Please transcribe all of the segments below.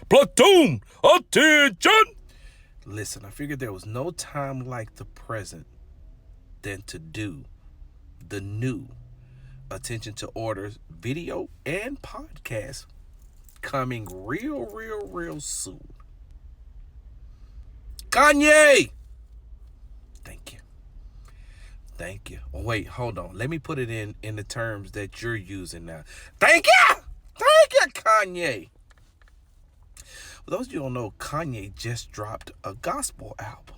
Platoon, attention! Listen, I figured there was no time like the present than to do the new Attention to Orders video and podcast coming real soon. Kanye! Thank you. Thank you. Oh, wait, hold on. Let me put it in the terms that you're using now. Thank you! Thank you, Kanye. For those of you who don't know, Kanye just dropped a gospel album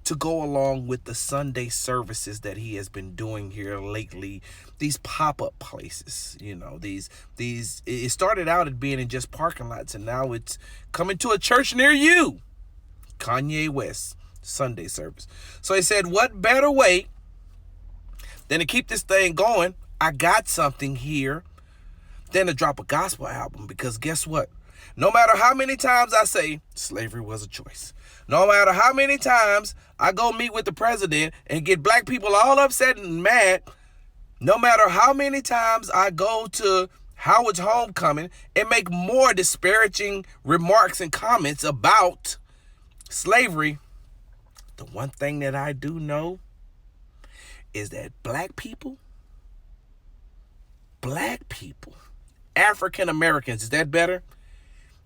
to go along with the Sunday services that he has been doing here lately. These pop-up places, it started out at being in just parking lots, and now it's coming to a church near you. Kanye West Sunday service. So he said, what better way than to keep this thing going? I got something here than to drop a gospel album, because guess what? No matter how many times I say slavery was a choice, no matter how many times I go meet with the president and get black people all upset and mad, no matter how many times I go to Howard's homecoming and make more disparaging remarks and comments about slavery, the one thing that I do know is that black people, African Americans, is that better?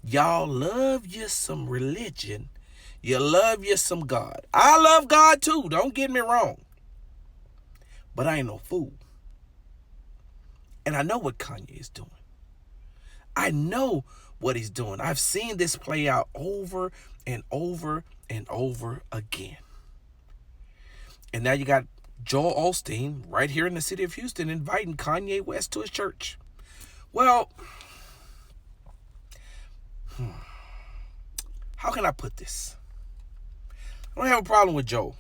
Y'all love you some religion. You love you some God. I love God too, don't get me wrong. But I ain't no fool. And I know what Kanye is doing. I know what he's doing. I've seen this play out over and over and over again. And now you got Joel Osteen right here in the city of Houston inviting Kanye West to his church. Well, how can I put this? I don't have a problem with Joel.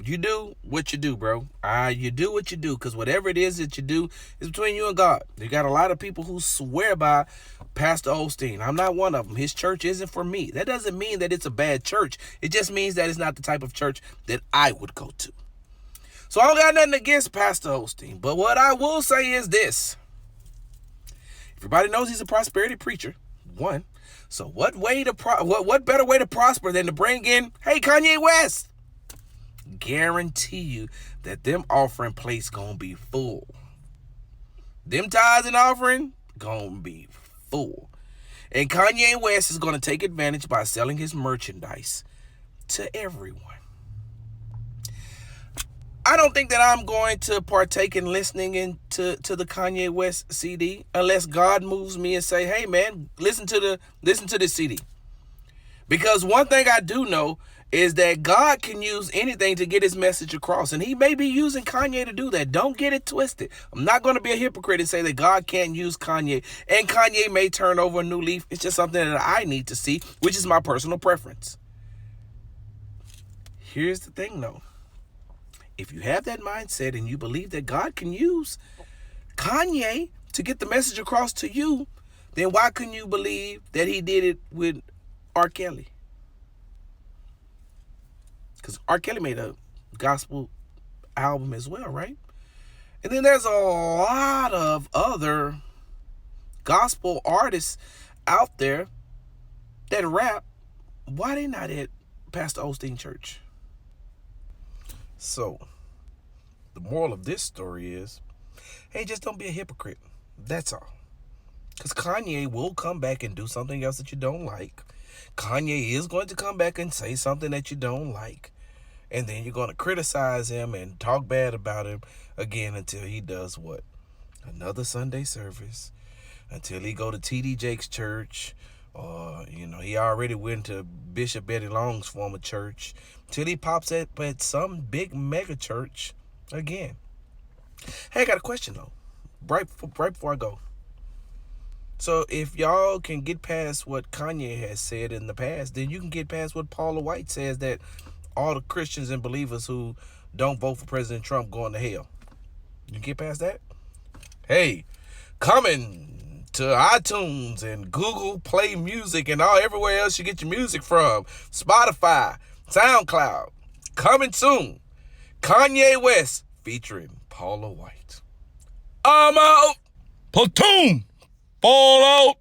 You do what you do, bro. You do what you do, because whatever it is that you do is between you and God. You got a lot of people who swear by Pastor Osteen. I'm not one of them. His church isn't for me. That doesn't mean that it's a bad church. It just means that it's not the type of church that I would go to. So I don't got nothing against Pastor Osteen. But what I will say is this. Everybody knows he's a prosperity preacher. One. So what better way to prosper than to bring in, hey, Kanye West? Guarantee you that them offering plates gonna be full. Them tithes and offering gonna be full. And Kanye West is gonna take advantage by selling his merchandise to everyone. I don't think that I'm going to partake in listening to the Kanye West CD unless God moves me and say, hey man, listen to this CD. Because one thing I do know is that God can use anything to get his message across. And he may be using Kanye to do that. Don't get it twisted. I'm not going to be a hypocrite and say that God can't use Kanye. And Kanye may turn over a new leaf. It's just something that I need to see, which is my personal preference. Here's the thing, though. If you have that mindset and you believe that God can use Kanye to get the message across to you, then why couldn't you believe that he did it with R. Kelly? Because R. Kelly made a gospel album as well, right? And then there's a lot of other gospel artists out there that rap. Why they not at Pastor Osteen Church? So, the moral of this story is, hey, just don't be a hypocrite. That's all. Because Kanye will come back and do something else that you don't like. Kanye is going to come back and say something that you don't like. And then you're going to criticize him and talk bad about him again until he does what? Another Sunday service. Until he go to T.D. Jakes' church. Or, he already went to Bishop Eddie Long's former church. Till he pops up at some big mega church again. Hey, I got a question, though. Right before I go. So if y'all can get past what Kanye has said in the past, then you can get past what Paula White says, that all the Christians and believers who don't vote for President Trump going to hell. You can get past that? Hey, coming to iTunes and Google Play Music and everywhere else you get your music from. Spotify, SoundCloud. Coming soon. Kanye West featuring Paula White. I'm out. Platoon, fall out.